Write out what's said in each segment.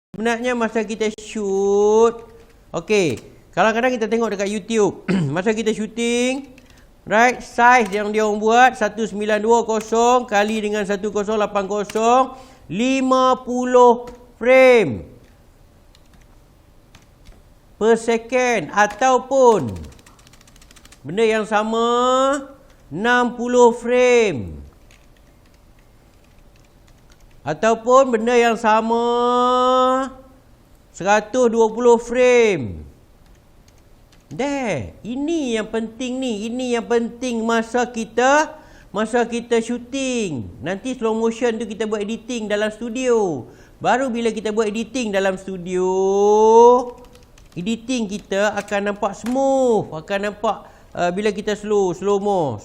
Sebenarnya masa kita shoot, okey, kadang-kadang kita tengok dekat YouTube, masa kita shooting, right, size yang dia orang buat 1920 kali dengan 1080, 50 frame per second, ataupun benda yang sama 60 frame, ataupun benda yang sama 120 frame. Ini yang penting ni. Ini yang penting masa kita shooting. Nanti slow motion tu kita buat editing dalam studio. Baru bila kita buat editing dalam studio, editing kita akan nampak smooth, akan nampak bila kita slow mo.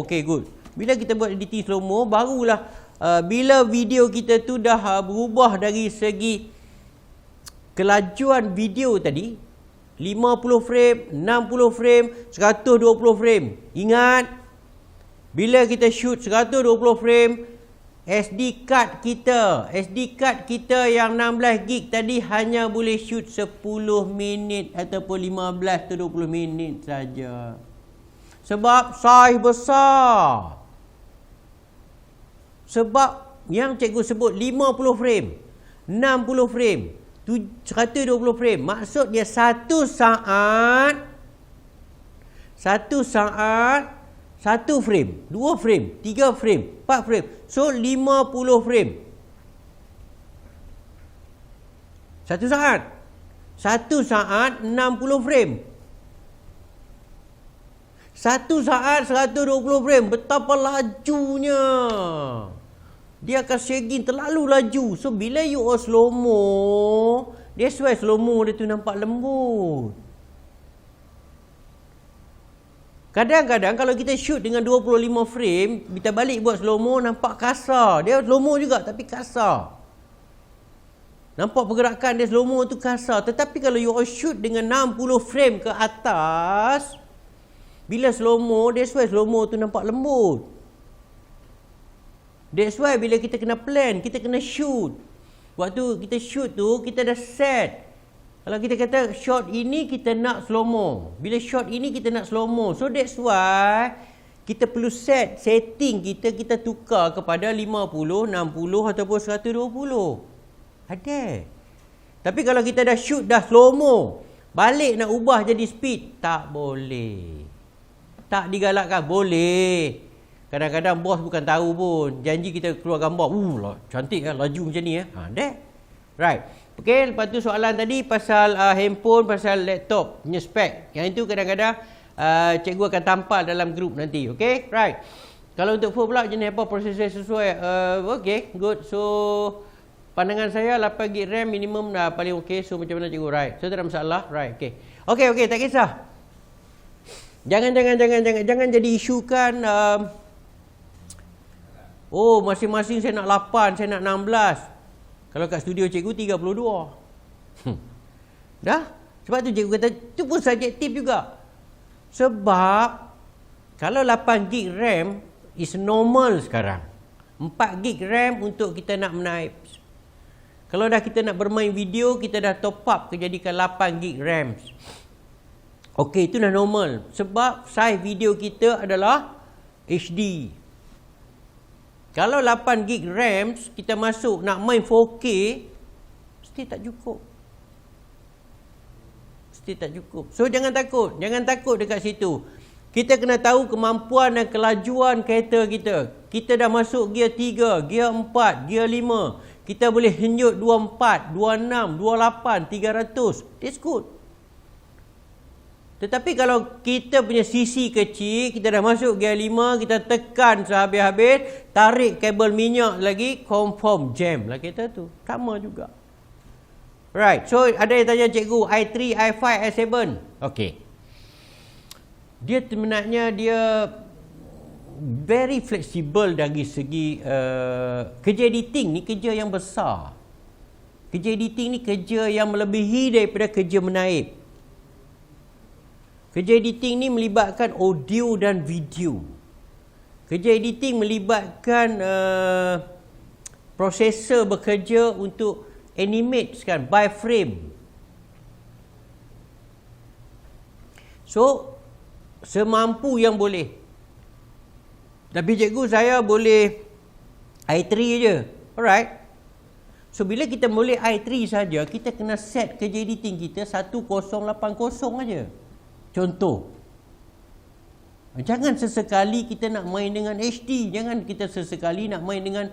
Okay, good. Bila kita buat editing slow mo, barulah bila video kita tu dah berubah dari segi kelajuan video tadi, 50 frame, 60 frame, 120 frame. Ingat, bila kita shoot 120 frame, SD card kita yang 16 gig tadi hanya boleh shoot 10 minit ataupun 15 ke 20 minit saja. Sebab size besar. Sebab yang cikgu sebut 50 frame, 60 frame, 120 frame. Maksud dia satu saat, 1 frame, 2 frame, 3 frame, 4 frame. So 50 frame. Satu saat. 60 frame. 1 saat 120 frame. Betapa lajunya. Dia akan shaking terlalu laju. So bila you all slow mo, that's why slow mo dia tu nampak lembut. Kadang-kadang kalau kita shoot dengan 25 frame, kita balik buat slow mo nampak kasar. Dia slow mo juga tapi kasar. Nampak pergerakan dia slow mo tu kasar. Tetapi kalau you all shoot dengan 60 frame ke atas, bila slow mo, that's why slow mo tu nampak lembut. That's why bila kita kena plan, kita kena shoot. Waktu kita shoot tu, kita dah set. Kalau kita kata shot ini kita nak slow mo. Bila shot ini kita nak slow mo. So that's why kita perlu setting kita tukar kepada 50, 60 ataupun 120. Ada. Tapi kalau kita dah shoot dah slow mo, balik nak ubah jadi speed, tak boleh. Tak digalakkan. Boleh. Kadang-kadang bos bukan tahu pun. Janji kita keluar gambar. Cantik kan, laju macam ni. Right. Okay, lepas tu soalan tadi pasal handphone, pasal laptop punya spek. Yang itu kadang-kadang cikgu akan tampal dalam grup nanti. Okay, right. Kalau untuk phone pula, jenis apa prosesor sesuai. Okay, good. So, pandangan saya 8GB RAM minimum dah paling okay. So, macam mana cikgu? Right. So, tak ada masalah. Right, okay. Okay, tak kisah. Jangan jadi isukan masing-masing saya nak 8, saya nak 16. Kalau kat studio cikgu 32. Dah? Sebab tu cikgu kata tu pun subjektif juga. Sebab kalau 8GB RAM is normal sekarang. 4GB RAM untuk kita nak menaip. Kalau dah kita nak bermain video, kita dah top up jadikan 8GB RAM. Okey, itu dah normal. Sebab size video kita adalah HD. Kalau 8GB RAM kita masuk nak main 4K, mesti tak cukup. So jangan takut dekat situ. Kita kena tahu kemampuan dan kelajuan kereta kita. Kita dah masuk gear 3, gear 4, gear 5. Kita boleh henjut 24, 26, 28, 300. That's good. Tetapi kalau kita punya sisi kecil, kita dah masuk gear 5, kita tekan sehabis-habis, tarik kabel minyak lagi, confirm jam lah kereta tu. Sama juga. Right, so ada yang tanya cikgu, i3, i5, i7. Okay. Dia sebenarnya dia very flexible dari segi kerja editing ni kerja yang besar. Kerja editing ni kerja yang melebihi daripada kerja menaip. Kerja editing ni melibatkan audio dan video. Kerja editing melibatkan prosesor bekerja untuk animate kan by frame. So semampu yang boleh. Tapi cikgu, saya boleh i3 je. Alright. So bila kita boleh i3 saja, kita kena set kerja editing kita 1080 aja. Contoh. Jangan sesekali kita nak main dengan HD, jangan kita sesekali nak main dengan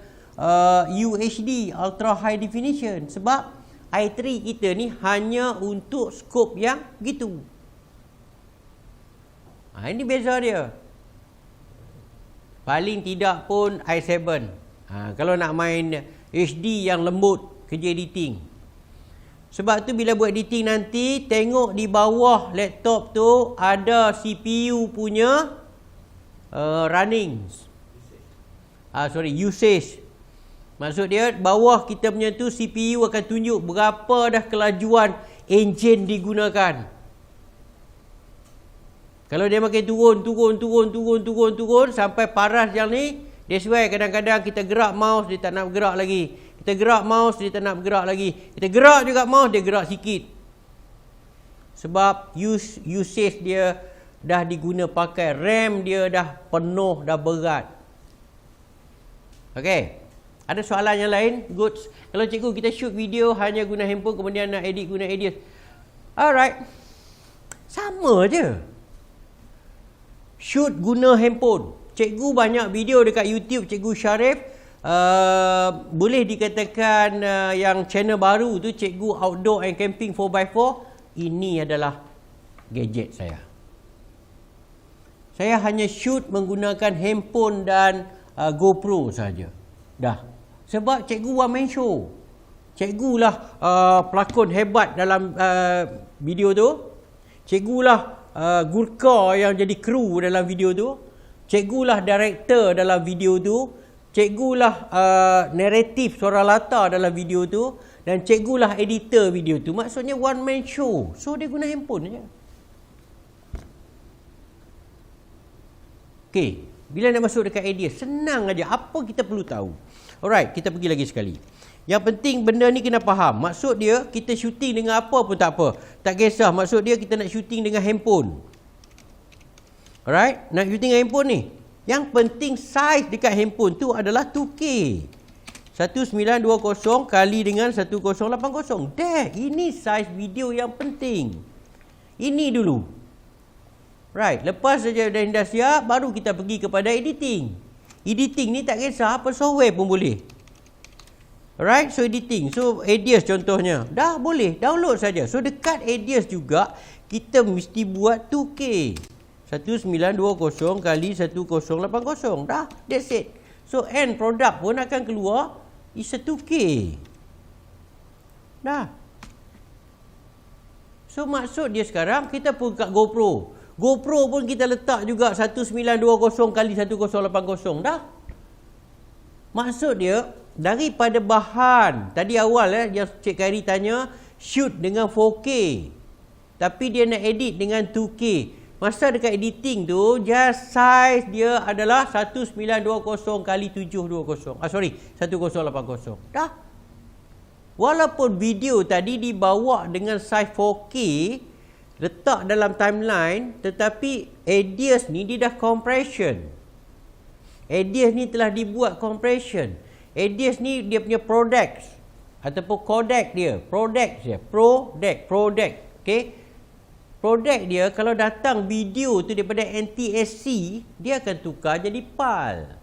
UHD, ultra high definition, sebab i3 kita ni hanya untuk skop yang begitu. Ini beza dia. Paling tidak pun i7. Kalau nak main HD yang lembut kerja editing. Sebab tu bila buat editing nanti, tengok di bawah laptop tu ada CPU punya usage. Maksud dia bawah kita punya tu CPU akan tunjuk berapa dah kelajuan enjin digunakan. Kalau dia makin turun sampai paras yang ni, that's why kadang-kadang kita gerak mouse dia tak nak bergerak lagi. Kita gerak mouse dia tak nak bergerak lagi. Kita gerak juga mouse dia gerak sikit. Sebab usage dia dah diguna pakai, RAM dia dah penuh, dah berat. Okey. Ada soalan yang lain? Good. Kalau cikgu kita shoot video hanya guna handphone, kemudian nak edit guna Edius. Alright. Sama je. Shoot guna handphone. Cikgu banyak video dekat YouTube Cikgu Sharif. Boleh dikatakan yang channel baru tu Cikgu Outdoor and Camping 4x4. Ini adalah gadget saya. Saya hanya shoot menggunakan handphone dan GoPro saja. Dah. Sebab cikgu one man show. Cikgu lah pelakon hebat dalam video tu. Cikgu lah Gurkha yang jadi kru dalam video tu. Cikgu lah director dalam video tu. Cikgu lah naratif suara latar dalam video tu. Dan cikgu lah editor video tu. Maksudnya one man show. So dia guna handphone je. Okey. Bila nak masuk dekat idea, senang aja. Apa kita perlu tahu? Alright, kita pergi lagi sekali. Yang penting benda ni kena faham. Maksud dia, kita shooting dengan apa pun tak apa. Tak kisah. Maksud dia, kita nak shooting dengan handphone. Alright, nak shooting dengan handphone ni. Yang penting size dekat handphone tu adalah 2K. 1920 kali dengan 1080. Ini size video yang penting. Ini dulu. Right, lepas saja dah siap, baru kita pergi kepada editing. Editing ni tak kisah apa software pun boleh. Alright, so editing. So Edius contohnya. Dah boleh, download saja. So dekat Edius juga, kita mesti buat 2K. 1920 kali 1080. Dah, that's it. So end product pun akan keluar, is a 2K. Dah. So maksud dia sekarang, kita pun kat GoPro. GoPro pun kita letak juga 1920 kali 1080. Dah. Maksud dia, daripada bahan, tadi awal yang Cik Khairi tanya, shoot dengan 4K. Tapi dia nak edit dengan 2K. Masa dekat editing tu, just size dia adalah 1920 kali 720. 1080. Dah. Walaupun video tadi dibawa dengan size 4K, letak dalam timeline, tetapi Edius ni dia dah compression. Edius ni telah dibuat compression. Edius ni dia punya products ataupun codec dia, products dia, product. Okey. Product dia kalau datang video tu daripada NTSC, dia akan tukar jadi PAL.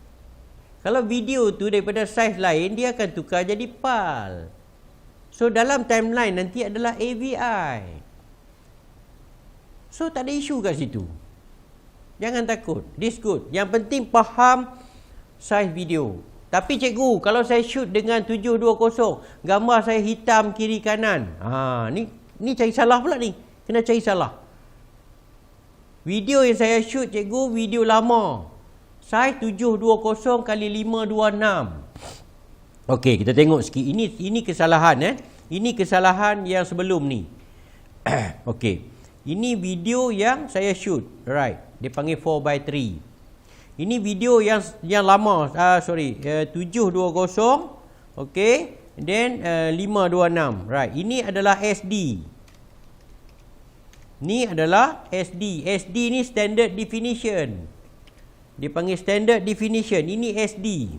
Kalau video tu daripada size lain, dia akan tukar jadi PAL. So dalam timeline nanti adalah AVI. So tak ada isu kat situ. Jangan takut. This good. Yang penting faham size video. Tapi cikgu, kalau saya shoot dengan 720, gambar saya hitam kiri kanan. Ni cari salah pula ni. Kena cari salah. Video yang saya shoot cikgu, video lama. Size 720 kali 526. Okey, kita tengok sikit. Ini kesalahan Ini kesalahan yang sebelum ni. Okey. Ini video yang saya shoot. Right. Dia panggil 4x3. Ini video yang lama. 720. Okey. then 526. Right, ini adalah SD. Ni adalah SD. SD ni standard definition. Dipanggil standard definition. Ini SD.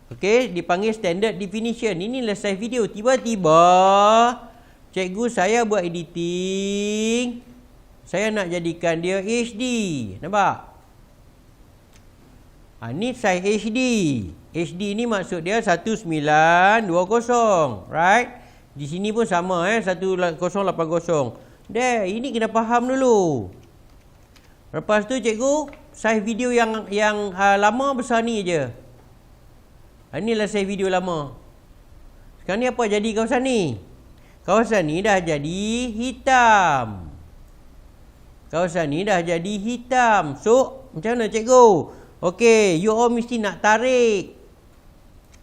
Okey, dipanggil standard definition. Inilah saiz video. Tiba-tiba cikgu saya buat editing. Saya nak jadikan dia HD. Nampak? Ni saiz HD. HD ni maksud dia 1920. Right? Di sini pun sama 1080. Dah, ini kena faham dulu. Lepas tu cikgu, saiz video yang lama besar ni je. Inilah saiz video lama. Sekarang ni apa jadi kawasan ni? Kawasan ni dah jadi hitam. Kawasan ni dah jadi hitam. So, macam mana cikgu? Okey, you all mesti nak tarik.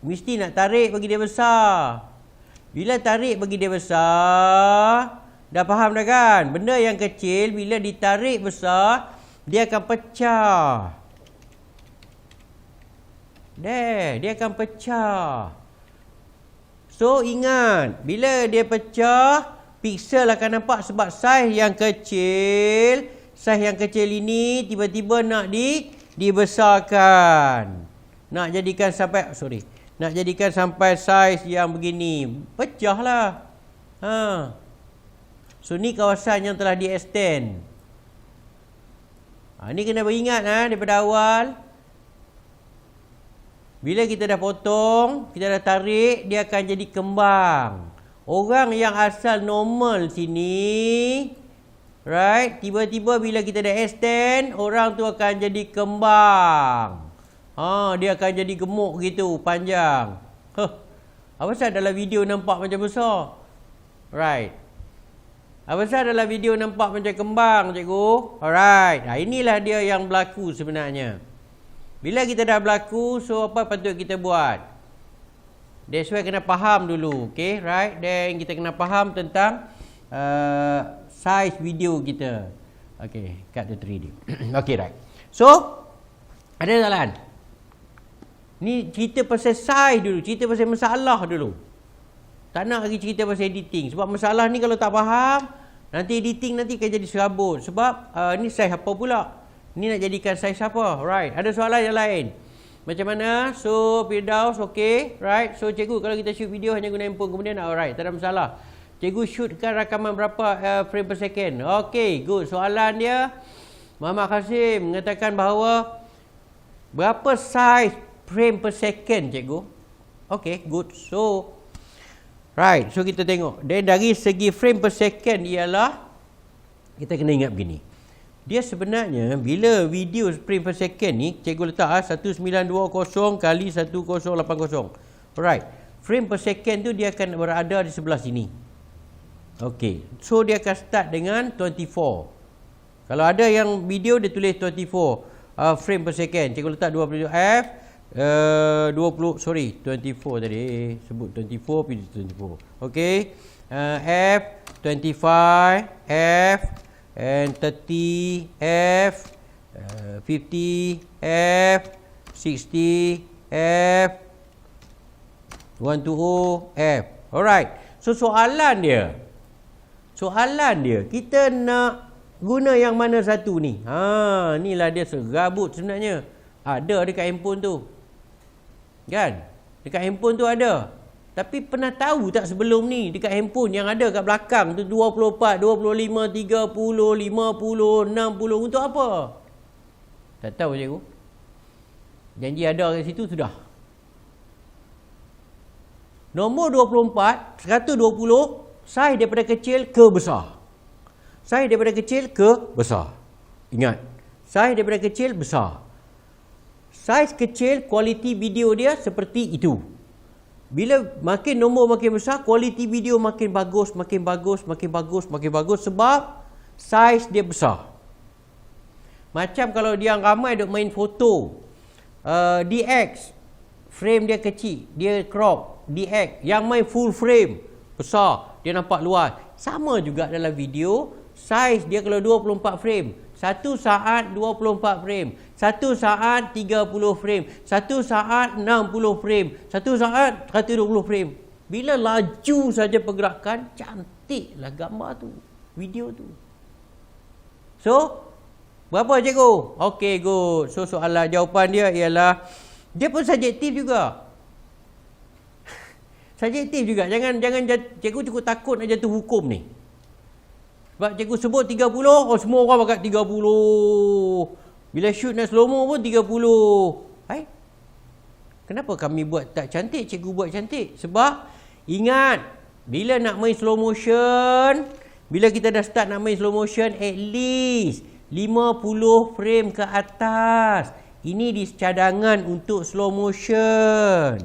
Mesti nak tarik bagi dia besar. Bila tarik bagi dia besar, dah faham dah kan? Benda yang kecil bila ditarik besar, dia akan pecah. Dia akan pecah. So ingat, bila dia pecah, piksel akan nampak sebab saiz yang kecil. Saiz yang kecil ini tiba-tiba nak dibesarkan. Nak jadikan sampai saiz yang begini. Pecahlah. So ni kawasan yang telah di-extend. Ni kena beringat daripada awal. Bila kita dah potong, kita dah tarik, dia akan jadi kembang. Orang yang asal normal sini, right, tiba-tiba bila kita dah extend, orang tu akan jadi kembang. Dia akan jadi gemuk gitu, panjang. Apa pasal dalam video nampak macam besar? Right. Apa pasal dalam video nampak macam kembang, cikgu? Alright. Inilah dia yang berlaku sebenarnya. Bila kita dah berlaku, so apa patut kita buat? That's why kena faham dulu. Okay, right? Then kita kena faham tentang size video kita. Okay, cut the 3D. Okay, right. So, ada jalan. Ni cerita pasal size dulu. Cerita pasal masalah dulu. Tak nak lagi cerita pasal editing. Sebab masalah ni kalau tak faham, nanti editing nanti akan jadi serabut. Sebab ni size apa pula? Ni nak jadikan size apa? Right. Ada soalan yang lain. Macam mana? So, Firdaus, okay. Right. So, cikgu kalau kita shoot video hanya guna handphone. Kemudian, alright. Tak ada masalah. Cikgu shootkan rakaman berapa frame per second? Okay, good. Soalan dia, Muhammad Qasim mengatakan bahawa berapa size frame per second, cikgu? Okay, good. So, right. So, kita tengok. Dan dari segi frame per second ialah, kita kena ingat begini. Dia sebenarnya, bila video frame per second ni, cikgu letak 1920 kali 1080. Alright. Frame per second tu dia akan berada di sebelah sini. Okay. So, dia akan start dengan 24. Kalau ada yang video, dia tulis 24 frame per second. Cikgu letak 20 F. 24 tadi. Sebut 24, pilih 24. Okay. F, 25, F, and 30, F, 50, F, 60, F, 120, F. Alright. So, soalan dia, kita nak guna yang mana satu ni? Inilah dia serabut sebenarnya. Ada dekat handphone tu. Kan? Dekat handphone tu ada. Tapi pernah tahu tak sebelum ni dekat handphone yang ada kat belakang tu 24, 25, 30, 50, 60 untuk apa? Tak tahu cikgu. Janji ada kat situ sudah. Nombor 24, 120, saiz daripada kecil ke besar. Saiz daripada kecil ke besar. Ingat. Saiz daripada kecil besar. Saiz kecil, kualiti video dia seperti itu. Bila makin nombor makin besar, kualiti video makin bagus, makin bagus, makin bagus, makin bagus sebab saiz dia besar. Macam kalau dia ramai duk main foto, DX, frame dia kecil, dia crop, DX, yang main full frame, besar, dia nampak luas. Sama juga dalam video, saiz dia kalau 24 frame, 1 saat 24 frame, 1 saat 30 frame, 1 saat 60 frame, 1 saat 120 frame. Bila laju saja pergerakan, cantiklah gambar tu, video tu. So, berapa cikgu? Okey, good. So, jawapan dia ialah, dia pun subjektif juga. Subjektif juga. Jangan cikgu cukup takut nak jatuh hukum ni. Sebab cikgu sebut 30, semua orang pakai 30. Bila shoot nak slow-mo pun 30. Kenapa kami buat tak cantik, cikgu buat cantik? Sebab, ingat, bila nak main slow motion, bila kita dah start nak main slow motion, at least 50 frame ke atas. Ini di cadangan untuk slow motion.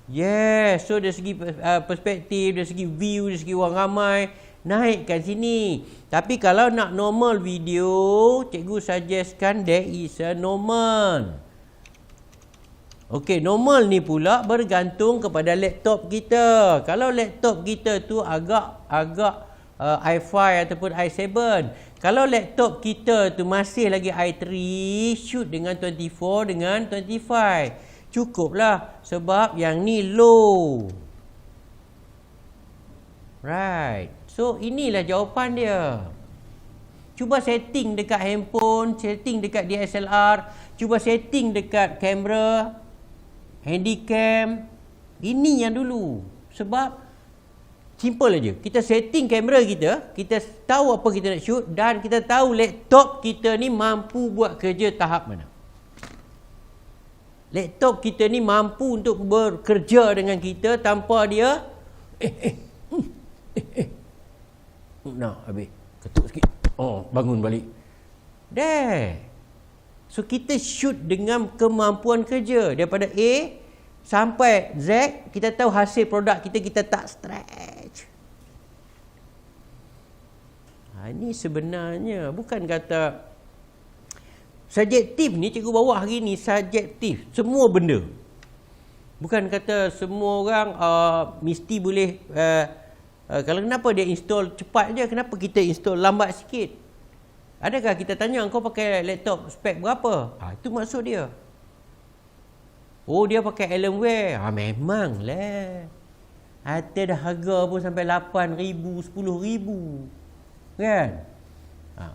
Yes, so dari segi perspektif, dari segi view, dari segi orang ramai, naikkan sini. Tapi kalau nak normal video, cikgu suggestkan there is a normal. Okey, normal ni pula bergantung kepada laptop kita. Kalau laptop kita tu agak i5 ataupun i7. Kalau laptop kita tu masih lagi i3, shoot dengan 24 dengan 25. Cukuplah sebab yang ni low. Right. So inilah jawapan dia. Cuba setting dekat handphone, setting dekat DSLR, cuba setting dekat kamera, handycam. Ini yang dulu. Sebab simple aja. Kita setting kamera kita, kita tahu apa kita nak shoot dan kita tahu laptop kita ni mampu buat kerja tahap mana. Laptop kita ni mampu untuk bekerja dengan kita tanpa dia nah, habis. Ketuk sikit. Bangun balik. Dah. So, kita shoot dengan kemampuan kerja. Daripada A sampai Z, kita tahu hasil produk kita, kita tak stretch. Ini sebenarnya bukan kata subjektif ni, cikgu bawa hari ni subjektif. Semua benda. Bukan kata semua orang mesti boleh... kalau kenapa dia install cepat je, kenapa kita install lambat sikit? Adakah kita tanya, kau pakai laptop spek berapa? Itu maksud dia. Dia pakai Alienware. Memanglah. Ada dah harga pun sampai 8,000, 10,000. Kan?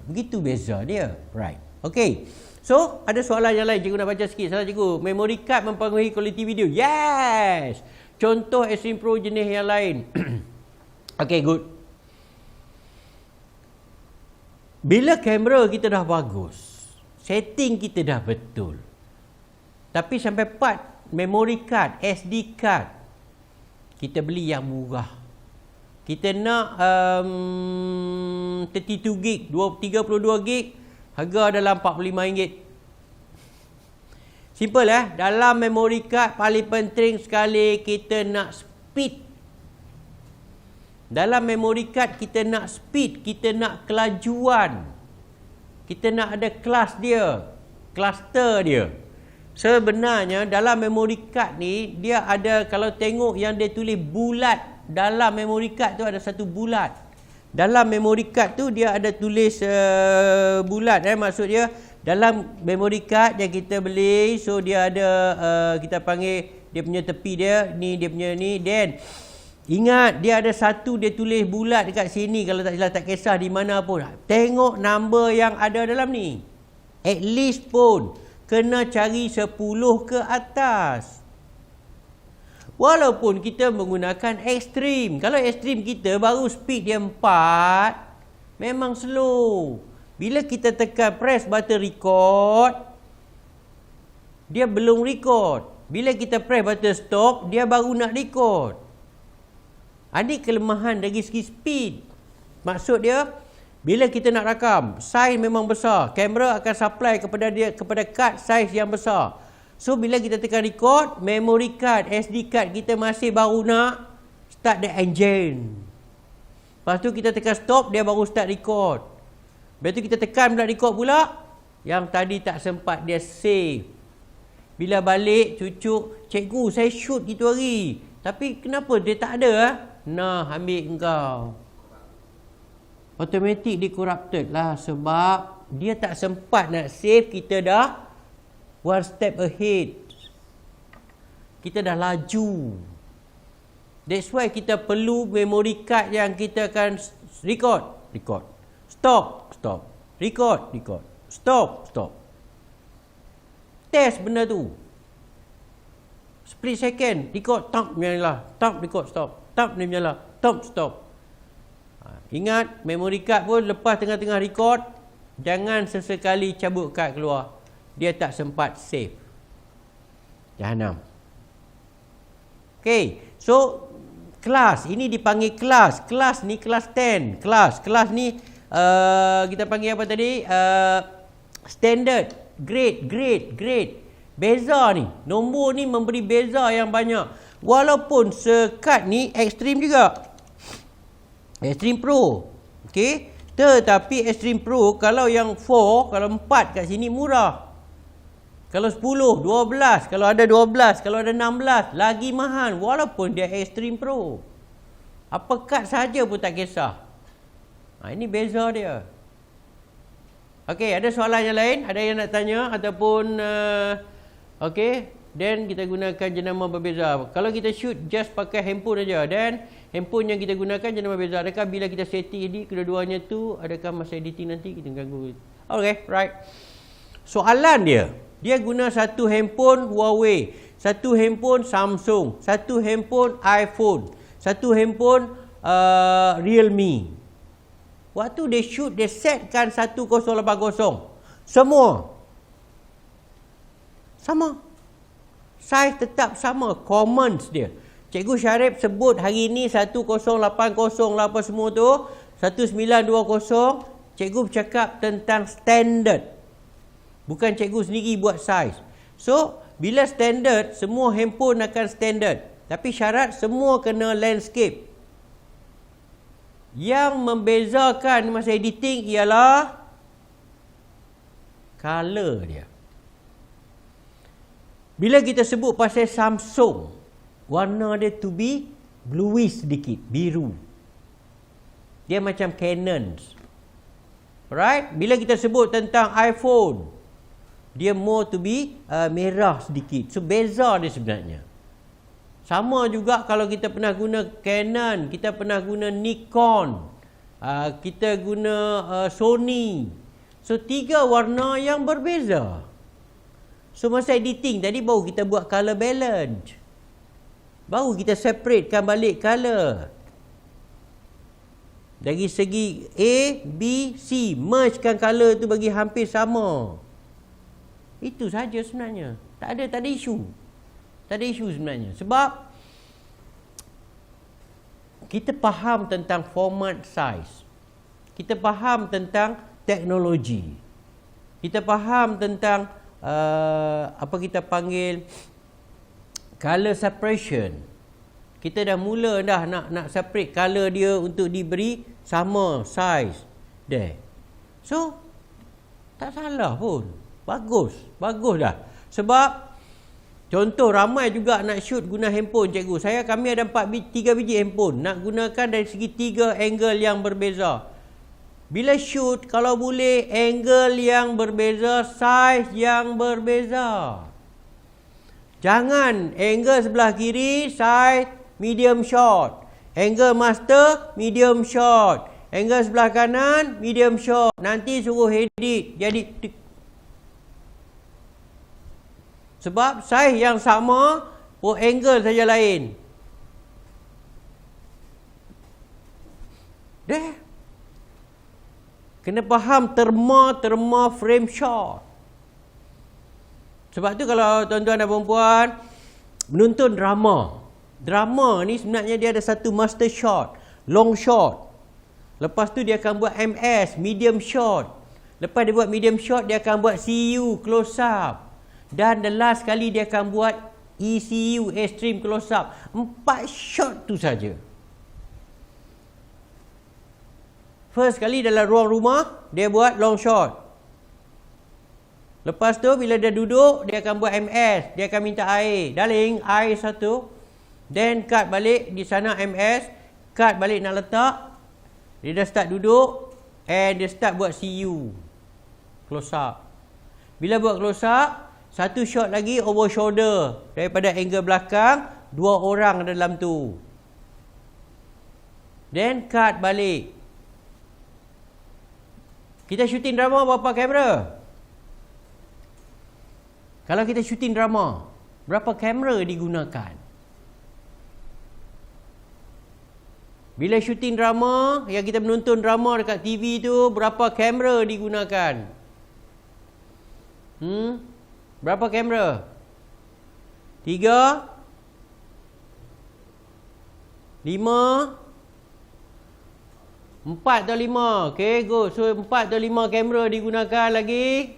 Begitu beza dia. Right. Okay. So, ada soalan yang lain. Cikgu nak baca sikit. Salah cikgu. Memory card mempengaruhi kualiti video. Yes! Contoh Extreme Pro jenis yang lain. Okay, good. Bila kamera kita dah bagus, setting kita dah betul, tapi sampai part memory card, SD card, kita beli yang murah. Kita nak 32 gig, 32 gig, harga dalam RM45. Simple dalam memory card paling penting sekali kita nak speed. Dalam memory card kita nak speed, kita nak kelajuan. Kita nak ada kelas dia, cluster dia. Sebenarnya dalam memory card ni dia ada, kalau tengok yang dia tulis bulat, dalam memory card tu ada satu bulat. Dalam memory card tu dia ada tulis bulat maksud dia dalam memory card yang kita beli, so dia ada kita panggil dia punya tepi dia, ni dia punya ni, then ingat, dia ada satu dia tulis bulat dekat sini. Kalau tak silap, tak kisah di mana pun. Tengok number yang ada dalam ni. At least pun kena cari 10 ke atas. Walaupun kita menggunakan ekstrim. Kalau ekstrim kita baru speed dia 4, memang slow. Bila kita tekan press button record, dia belum record. Bila kita press button stop, dia baru nak record. Ada kelemahan dari segi speed. Maksud dia, bila kita nak rakam, saiz memang besar. Kamera akan supply kepada card saiz yang besar. So, bila kita tekan record, memory card, SD card kita masih baru nak start the engine. Lepas tu kita tekan stop, dia baru start record. Lepas tu kita tekan pula record pula, yang tadi tak sempat dia save. Bila balik, cucuk, cikgu saya shoot gitu hari. Tapi kenapa dia tak ada? Nah, ambil engkau. Automatic dia corrupted lah sebab dia tak sempat nak save, kita dah one step ahead. Kita dah laju. That's why kita perlu memory card yang kita akan record. Stop. Record. Stop. Test benda tu. Split second, record, stop, menyala. Stop, record, stop. Stop, dia menyala. Stop. Ingat, memory card pun lepas tengah-tengah record, jangan sesekali cabut kad keluar. Dia tak sempat save. Jahanam. Okay, so kelas, ini dipanggil kelas. Kelas ni kelas 10. Kelas ni kita panggil apa tadi? Standard, grade. Beza ni, nombor ni memberi beza yang banyak. Walaupun sekat ni Extreme juga. Extreme Pro. Okey, tetapi Extreme Pro kalau yang 4, kalau 4 kat sini murah. Kalau 10, 12, kalau ada 12, kalau ada 16 lagi mahal walaupun dia Extreme Pro. Apa kad saja pun tak kisah. Ini beza dia. Okey, ada soalan yang lain? Ada yang nak tanya ataupun okey, then kita gunakan jenama berbeza. Kalau kita shoot just pakai handphone aja, dan handphone yang kita gunakan jenama berbeza. Adakah bila kita setting ini kedua-duanya tu, adakah masa editing nanti kita ganggu? Okay, right. Soalan dia guna satu handphone Huawei, satu handphone Samsung, satu handphone iPhone, satu handphone Realme. Waktu dia shoot, dia setkan 1080. Semua sama. Size tetap sama, comments dia. Cikgu Syarif sebut hari ni 1080 lah apa semua tu, 1920. Cikgu bercakap tentang standard. Bukan cikgu sendiri buat size. So, bila standard, semua handphone akan standard. Tapi syarat semua kena landscape. Yang membezakan masa editing ialah color dia. Bila kita sebut pasal Samsung, warna dia to be bluish sedikit, biru. Dia macam Canon. Alright? Bila kita sebut tentang iPhone, dia more to be merah sedikit. So, beza dia sebenarnya. Sama juga kalau kita pernah guna Canon, kita pernah guna Nikon, kita guna Sony. So, 3 warna yang berbeza. So, masa editing tadi baru kita buat color balance. Baru kita separatekan balik color. Dari segi A, B, C. Mergekan color tu bagi hampir sama. Itu saja sebenarnya. Tak ada isu. Tak ada isu sebenarnya. Sebab kita faham tentang format size. Kita faham tentang teknologi. Kita faham tentang apa kita panggil color separation. Kita dah mula dah nak separate color dia untuk diberi sama size. There. So, tak salah pun. Bagus dah. Sebab contoh ramai juga nak shoot guna handphone cikgu. Kami ada 3 biji handphone. Nak gunakan dari segi 3 angle yang berbeza. Bila shoot, kalau boleh angle yang berbeza, size yang berbeza. Jangan angle sebelah kiri, size medium short. Angle master, medium short. Angle sebelah kanan, medium short. Nanti suruh edit jadi sebab saiz yang sama, pun angle saja lain. Kena faham terma frame shot. Sebab tu kalau tuan-tuan dan puan-puan menonton drama. Drama ni sebenarnya dia ada satu master shot, long shot. Lepas tu dia akan buat MS, medium shot. Lepas dia buat medium shot, dia akan buat CU, close up. Dan the last kali dia akan buat ECU, extreme close up. 4 shot tu saja. First kali dalam ruang rumah, dia buat long shot. Lepas tu bila dia duduk, dia akan buat MS. Dia akan minta air. Darling, air satu. Then cut balik di sana MS. Cut balik nak letak. Dia dah start duduk. And dia start buat CU. Close up. Bila buat close up, satu shot lagi over shoulder. Daripada angle belakang, 2 orang dalam tu. Then cut balik. Kita shooting drama berapa kamera? Kalau kita shooting drama, berapa kamera digunakan? Bila shooting drama, yang kita menonton drama dekat TV tu, berapa kamera digunakan? Berapa kamera? 3? 5? 4 atau 5? Okay, good. So 4 atau 5 kamera digunakan lagi.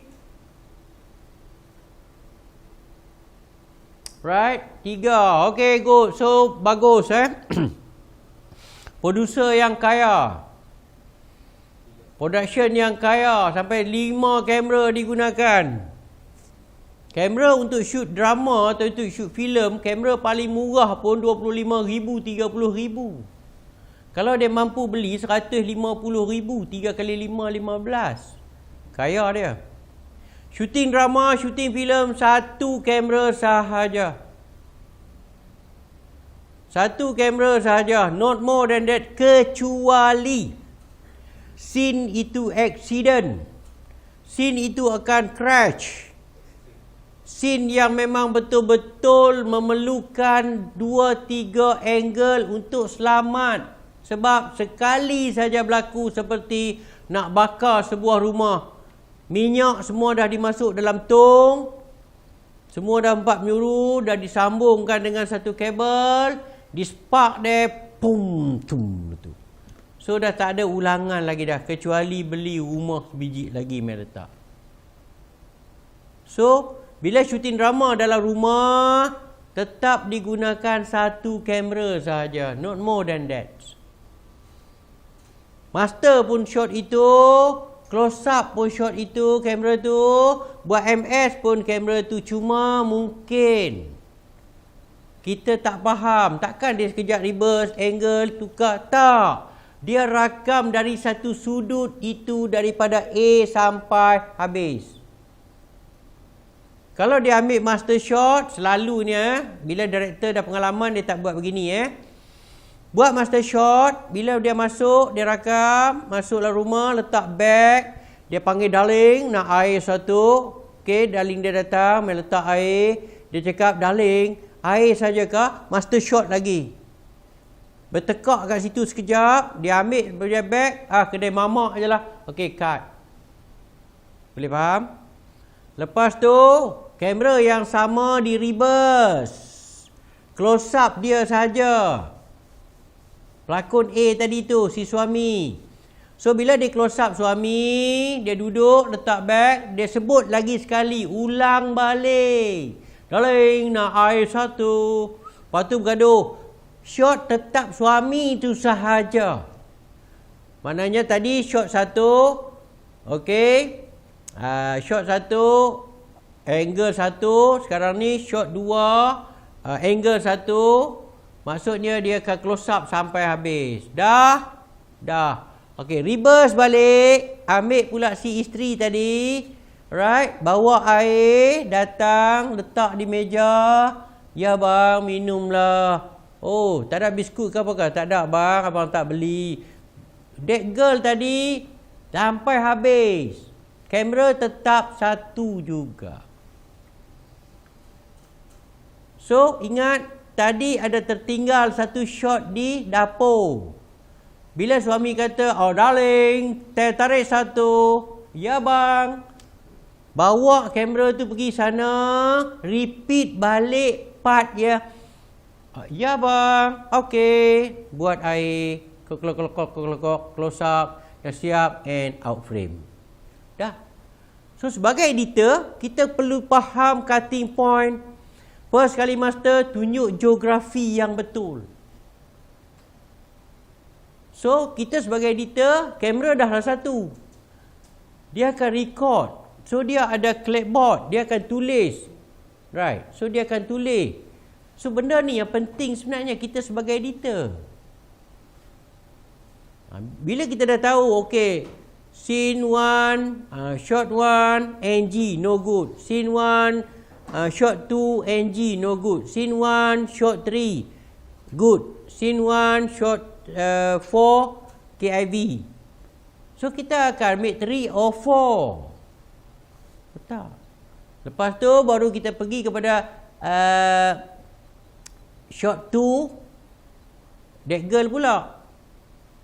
Right? 3. Okay, good. So bagus Producer yang kaya. Production yang kaya. Sampai 5 kamera digunakan. Kamera untuk shoot drama atau untuk shoot filem, kamera paling murah pun RM25,000, RM30,000. Kalau dia mampu beli RM150,000, 3 kali 5, 15. Kaya dia. Shooting drama, shooting filem, 1 kamera sahaja. 1 kamera sahaja, not more than that, kecuali scene itu accident, scene itu akan crash, scene yang memang betul-betul memerlukan 2-3 angle untuk selamat. Sebab sekali saja berlaku seperti nak bakar sebuah rumah, minyak semua dah dimasuk dalam tong, semua dah 4 menyuru, dah disambungkan dengan satu kabel, di spark dia, pum, tum, tu. So dah tak ada ulangan lagi dah, kecuali beli rumah sebiji lagi main letak. So bila shooting drama dalam rumah, tetap digunakan 1 kamera sahaja, not more than that. Master pun shot itu, close up pun shot itu, kamera tu, buat MS pun kamera tu, cuma mungkin kita tak faham. Takkan dia sekejap reverse, angle, tukar. Tak. Dia rakam dari satu sudut itu daripada A sampai habis. Kalau dia ambil master shot, selalunya bila director dah pengalaman, dia tak buat begini Buat master shot, bila dia masuk, dia rakam, masuk dalam rumah, letak bag, dia panggil darling, nak air satu. Okay, darling dia datang, main letak air. Dia cakap, darling, air saja kah? Master shot lagi. Bertekak kat situ sekejap. Dia ambil dia bag. Kedai mamak je lah. Okay, cut. Boleh faham? Lepas tu, kamera yang sama di reverse. Close up dia saja. Pelakon A tadi tu, si suami. So, bila dia close up suami, dia duduk, letak bag. Dia sebut lagi sekali. Ulang balik. Darling, nak air satu. Lepas tu bergaduh. Shot tetap suami itu sahaja. Maknanya tadi shot 1. Okey. Shot 1. Angle 1. Sekarang ni shot 2. Angle 1. Maksudnya dia akan close up sampai habis. Dah? Dah. Okey. Reverse balik. Ambil pula si isteri tadi. Right, bawa air, datang, letak di meja. Ya bang, minumlah. Oh, tak ada biskut ke apakah? Tak ada bang, abang tak beli. That girl tadi, sampai habis. Kamera tetap 1 juga. So, ingat, tadi ada tertinggal 1 shot di dapur. Bila suami kata, oh darling, tarik 1. Ya bang. Bawa kamera tu pergi sana, repeat balik part ya. Ya bang, okey. Buat air, close up, dah siap and out frame. Dah. So sebagai editor, kita perlu faham cutting point. First kali master, tunjuk geografi yang betul. So kita sebagai editor, kamera dah ada 1. Dia akan record. So dia ada clipboard, dia akan tulis. Right. So dia akan tulis. So benda ni yang penting sebenarnya kita sebagai editor. Bila kita dah tahu, okey, Scene 1, shot 1, NG, no good. Scene 1, shot 2, NG, no good. Scene 1, shot 3, good. Scene 1, shot 4, KIV. So, kita akan make 3 or 4. Betul. Lepas tu, baru kita pergi kepada shot 2, that girl pula.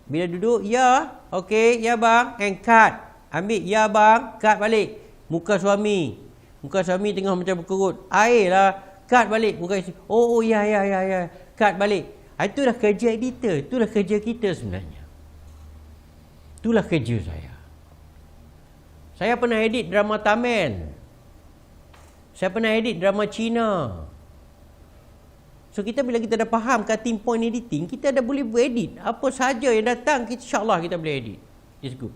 Bila duduk, ya, okey, ya bang, and cut. Ambil, ya bang, cut balik. Muka suami. Muka suami tengah macam berkerut. Air lah, cut balik. Muka isteri, oh, ya, cut balik. Itulah kerja editor. Itulah kerja kita sebenarnya. Itulah kerja saya. Saya pernah edit drama Tamil. Saya pernah edit drama Cina. So, kita bila kita dah faham cutting point editing, kita dah boleh edit. Apa sahaja yang datang, insyaAllah kita boleh edit. It's good.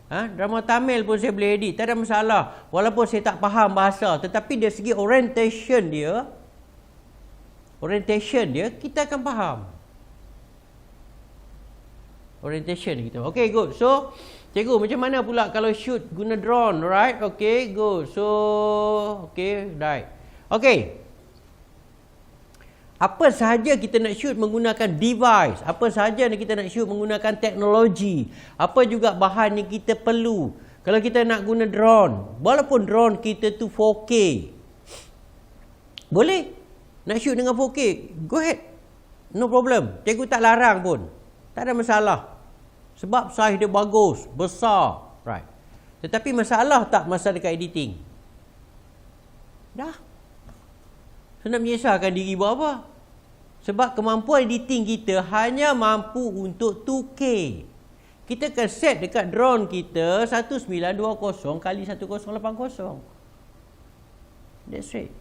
Drama Tamil pun saya boleh edit. Tak ada masalah. Walaupun saya tak faham bahasa. Tetapi dari segi orientation dia, kita akan faham. Orientation kita. Okay, good. So, cikgu, macam mana pula kalau shoot guna drone, right? Okay, good. So, okay, right. Okay. Apa sahaja kita nak shoot menggunakan device, apa sahaja kita nak shoot menggunakan teknologi, apa juga bahan yang kita perlu. Kalau kita nak guna drone, walaupun drone kita tu 4K, boleh nak shoot dengan 4K, go ahead, no problem. Cikgu tak larang pun, tak ada masalah. Sebab saiz dia bagus, besar, right. Tetapi masalah tak masa dekat editing? Dah. So, nak menyusahkan diri buat apa? Sebab kemampuan editing kita hanya mampu untuk 2K. Kita akan set dekat drone kita 1920 kali 1080. That's right.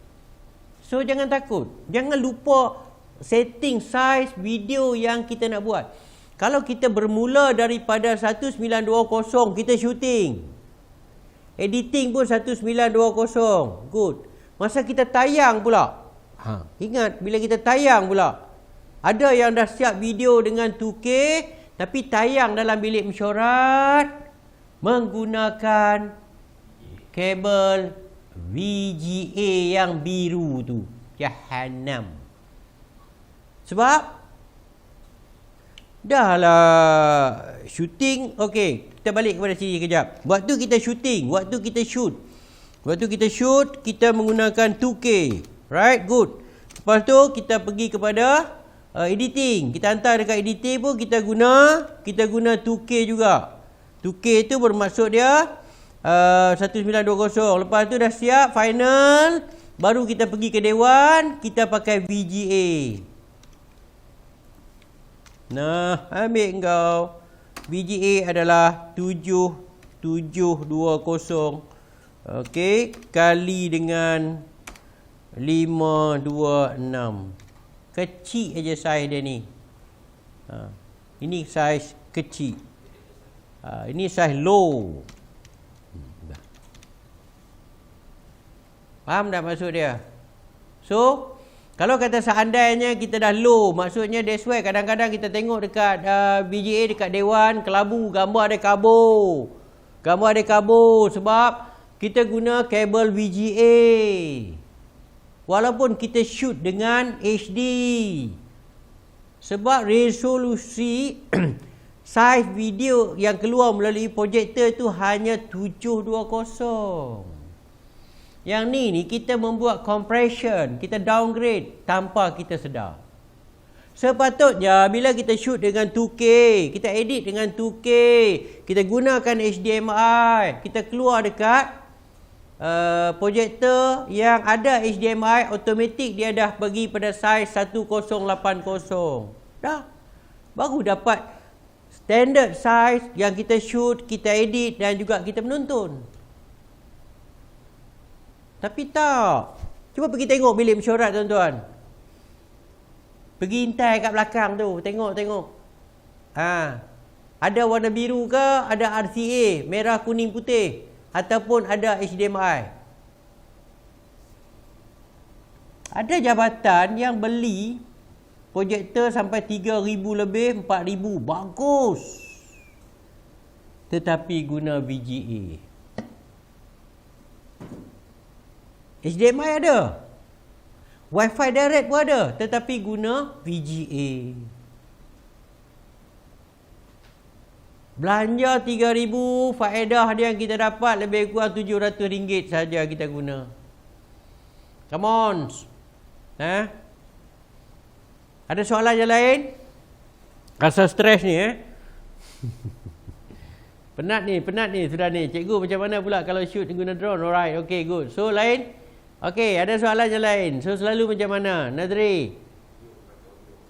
So, jangan takut. Jangan lupa setting size video yang kita nak buat. Kalau kita bermula daripada 1920, kita shooting. Editing pun 1920. Good. Masa kita tayang pula. Ingat, bila kita tayang pula, ada yang dah siap video dengan 2K, tapi tayang dalam bilik mesyuarat menggunakan kabel VGA yang biru tu. Jahanam. Sebab dah lah shooting. Okey, kita balik kepada sini kejap. Waktu kita shooting, waktu kita shoot, kita menggunakan 2K. Right, good. Lepas tu kita pergi kepada editing. Kita hantar dekat editing pun kita guna 2K juga. 2K tu bermaksud dia 1920. Lepas tu dah siap final, baru kita pergi ke dewan, kita pakai VGA. Nah, ambil kau. VGA adalah 7720. Okey, kali dengan 526. Kecil aja saiz dia ni. Ini saiz kecil. Ini saiz low. Faham tak maksud dia? So, kalau kata seandainya kita dah low, maksudnya that's why kadang-kadang kita tengok dekat VGA dekat dewan kelabu, gambar ada kabur. Gambar ada kabur sebab kita guna kabel VGA. Walaupun kita shoot dengan HD. Sebab resolusi saiz video yang keluar melalui projektor tu hanya 720. Yang ni kita membuat compression, kita downgrade tanpa kita sedar. Sepatutnya bila kita shoot dengan 2K, kita edit dengan 2K, kita gunakan HDMI, kita keluar dekat projektor yang ada HDMI, automatik dia dah pergi pada saiz 1080. Dah. Baru dapat standard saiz yang kita shoot, kita edit dan juga kita menonton. Tapi tak. Cuba pergi tengok bilik mesyuarat tuan-tuan. Pergi intai kat belakang tu, tengok. Ada warna biru ke, ada RCA, merah, kuning, putih, ataupun ada HDMI. Ada jabatan yang beli projektor sampai 3,000 lebih, 4,000. Bagus. tetapi guna VGA. HDMI ada. Wi-Fi direct pun ada, tetapi guna VGA. Belanja 3,000, faedah dia yang kita dapat lebih kurang RM700 saja kita guna. Come on. Ada soalan yang lain? Rasa stres ni Penat ni sudah ni. Cikgu macam mana pula kalau shoot guna drone? Alright, okay, good. So lain? Okay, ada soalan yang lain. So selalu macam mana? Nadri?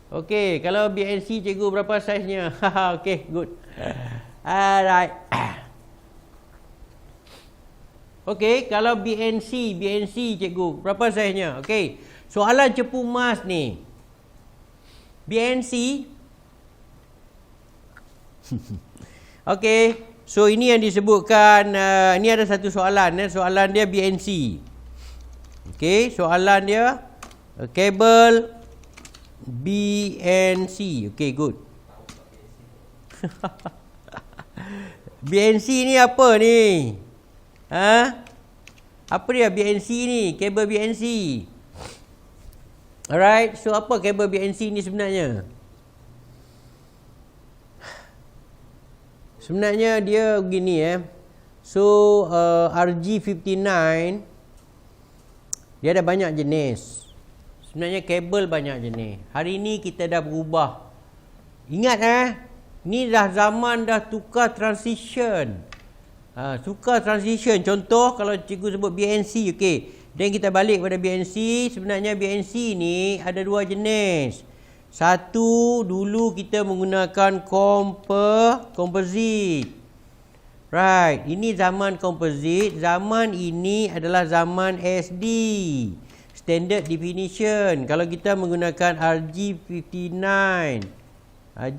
Okay, kalau BNC cikgu berapa saiznya? Okay, good. Alright. Okay, kalau BNC cikgu berapa saiznya? Okay, soalan cepu emas ni. BNC. Okay, so ini yang disebutkan, ini ada satu soalan. Soalan dia BNC. Okay, soalan dia kabel BNC. Okay, good. BNC ni apa ni? Apa dia BNC ni? Kabel BNC. Alright, so apa kabel BNC ni sebenarnya? Sebenarnya dia begini So RG59 dia ada banyak jenis. Sebenarnya kabel banyak jenis. Hari ni kita dah berubah. Ingat ni dah zaman dah tukar transition. Tukar transition. Contoh kalau cikgu sebut BNC, okey. Dan kita balik pada BNC. Sebenarnya BNC ni ada dua jenis. Satu, dulu kita menggunakan composite. Right, ini zaman composite. Zaman ini adalah zaman SD, standard definition. Kalau kita menggunakan RG59, I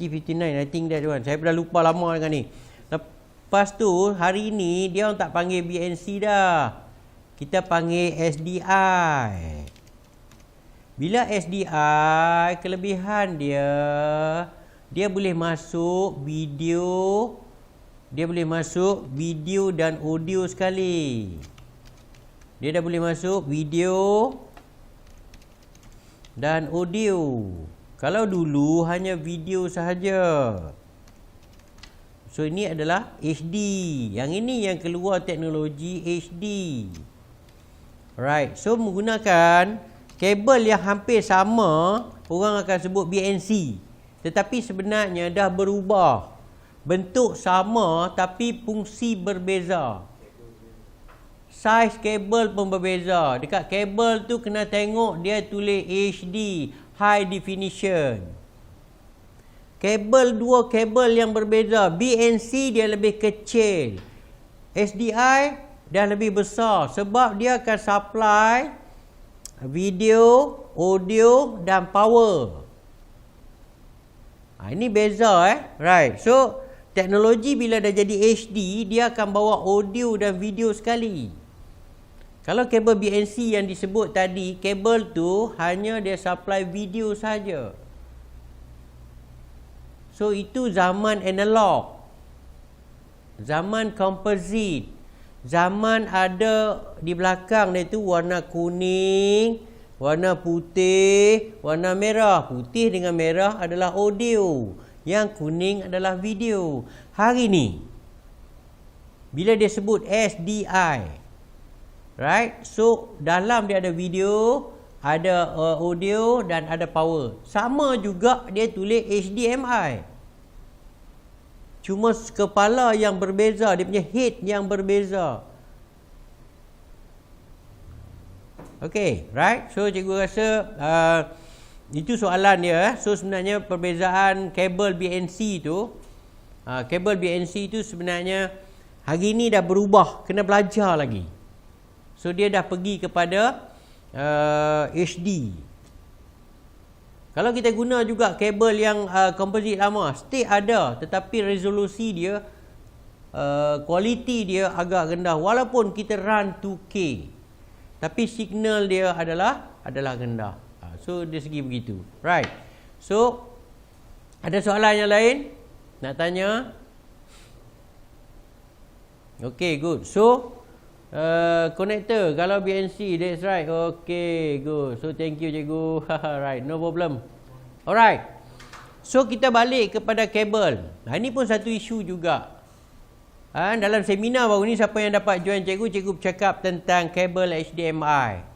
think that one. Saya dah lupa lama dengan ni. Lepas tu, hari ni dia orang tak panggil BNC dah. Kita panggil SDI. Bila SDI, kelebihan dia boleh masuk video. Dia boleh masuk video dan audio sekali. Dia dah boleh masuk video dan audio. Kalau dulu hanya video sahaja. So ini adalah HD. Yang ini yang keluar teknologi HD. Right. So menggunakan kabel yang hampir sama, orang akan sebut BNC. Tetapi sebenarnya dah berubah. Bentuk sama tapi fungsi berbeza. Saiz kabel pun berbeza. Dekat kabel tu kena tengok dia tulis HD, high definition. Dua kabel yang berbeza. BNC dia lebih kecil. SDI dah lebih besar sebab dia akan supply video, audio dan power. Ini beza Right. So teknologi bila dah jadi HD, dia akan bawa audio dan video sekali. Kalau kabel BNC yang disebut tadi, kabel tu hanya dia supply video saja. So itu zaman analog. Zaman composite. Zaman ada di belakang dia tu warna kuning, warna putih, warna merah. Putih dengan merah adalah audio. Yang kuning adalah video. Hari ni, bila dia sebut SDI, right? So, dalam dia ada video, ada audio dan ada power. Sama juga dia tulis HDMI. Cuma kepala yang berbeza, dia punya head yang berbeza. Okay, right? So, cikgu rasa itu soalan dia. So sebenarnya perbezaan kabel BNC tu, kabel BNC tu sebenarnya hari ni dah berubah, kena belajar lagi. So dia dah pergi kepada HD. Kalau kita guna juga kabel yang composite lama, still ada, tetapi resolusi dia, kualiti dia agak rendah. Walaupun kita run 2K, tapi signal dia adalah rendah. So dari segi begitu. Right. So ada soalan yang lain nak tanya? Okay, good. So, connector, kalau BNC, that's right. Okay, good. So, thank you cikgu. Right, no problem. Alright. So, kita balik kepada kabel. Nah, ini pun satu isu juga. Dalam seminar baru ni, siapa yang dapat join cikgu, cikgu bercakap tentang kabel HDMI.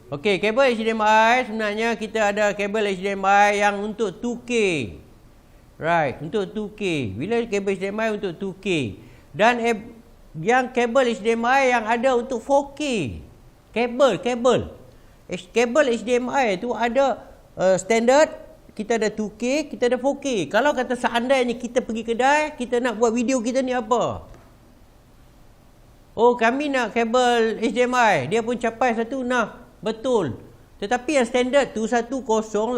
Okey, kabel HDMI sebenarnya kita ada kabel HDMI yang untuk 2K. Right, untuk 2K. Bila kabel HDMI untuk 2K. Dan yang kabel HDMI yang ada untuk 4K. Kabel HDMI tu ada standard, kita ada 2K, kita ada 4K. Kalau kata seandainya kita pergi kedai, kita nak buat video kita ni apa? Oh, kami nak kabel HDMI. Dia pun capai satu, nah. Betul. Tetapi yang standard tu 1080.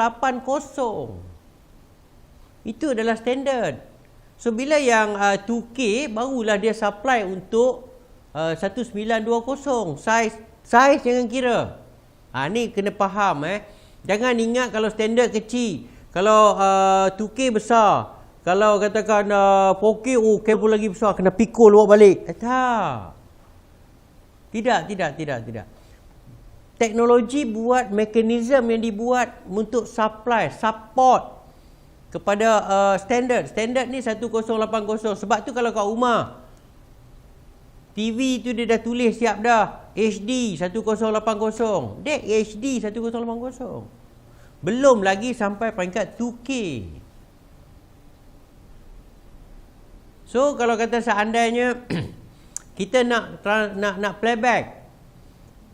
Itu adalah standard. So, bila yang 2K, barulah dia supply untuk 1920. Size jangan kira. Ni kena faham. Jangan ingat kalau standard kecil. Kalau 2K besar. Kalau katakan 4K, kabel lagi besar. Kena pikul bawa balik. Tak. Tidak. Teknologi buat mekanisme yang dibuat untuk support kepada standard. Standard ni 1080. Sebab tu kalau kat rumah, TV tu dia dah tulis siap dah. HD 1080. Dek HD 1080. Belum lagi sampai peringkat 2K. So, kalau kata seandainya kita nak playback,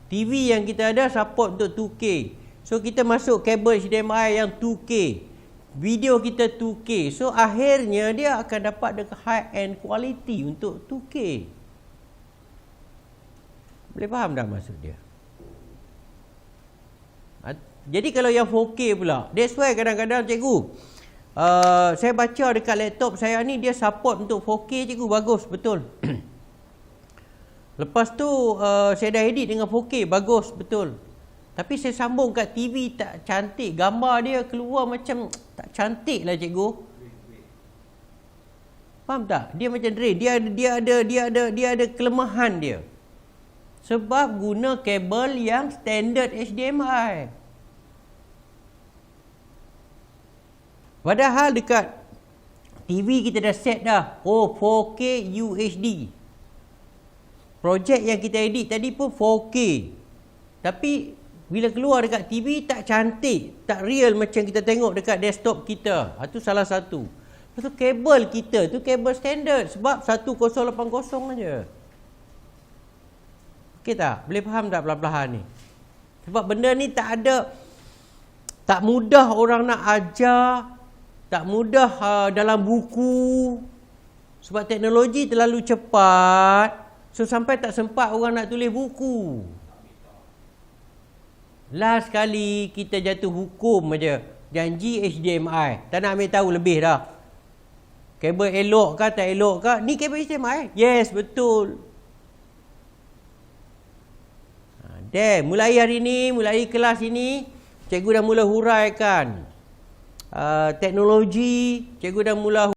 TV yang kita ada support untuk 2K. So, kita masuk kabel HDMI yang 2K. Video kita 2K. So, akhirnya dia akan dapat dekat high-end quality untuk 2K. Boleh faham tak maksud dia? Jadi, kalau yang 4K pula. That's why kadang-kadang cikgu, saya baca dekat laptop saya ni, dia support untuk 4K cikgu. Bagus, betul. Lepas tu saya dah edit dengan 4K, bagus, betul. Tapi saya sambung kat TV tak cantik, gambar dia keluar macam tak cantik lah cikgu. Faham tak? Dia macam dia ada kelemahan dia. Sebab guna kabel yang standard HDMI. Padahal dekat TV kita dah set dah. 4K UHD. Projek yang kita edit tadi pun 4K. Tapi bila keluar dekat TV tak cantik, tak real macam kita tengok dekat desktop kita. Itu salah satu. Lepas tu kabel kita tu kabel standard sebab 1080 aja. Okey tak? Boleh faham tak perlahan-lahan ni? Sebab benda ni tak mudah orang nak ajar, tak mudah dalam buku. Sebab teknologi terlalu cepat. So, sampai tak sempat orang nak tulis buku. Last kali kita jatuh hukum aja. Janji HDMI. Tak nak ambil tahu lebih dah. Kabel elok ke tak elok ke? Ni kabel HDMI? Yes, betul. Mulai hari ni, mulai kelas ini, cikgu dah mula huraikan teknologi. Cikgu dah mula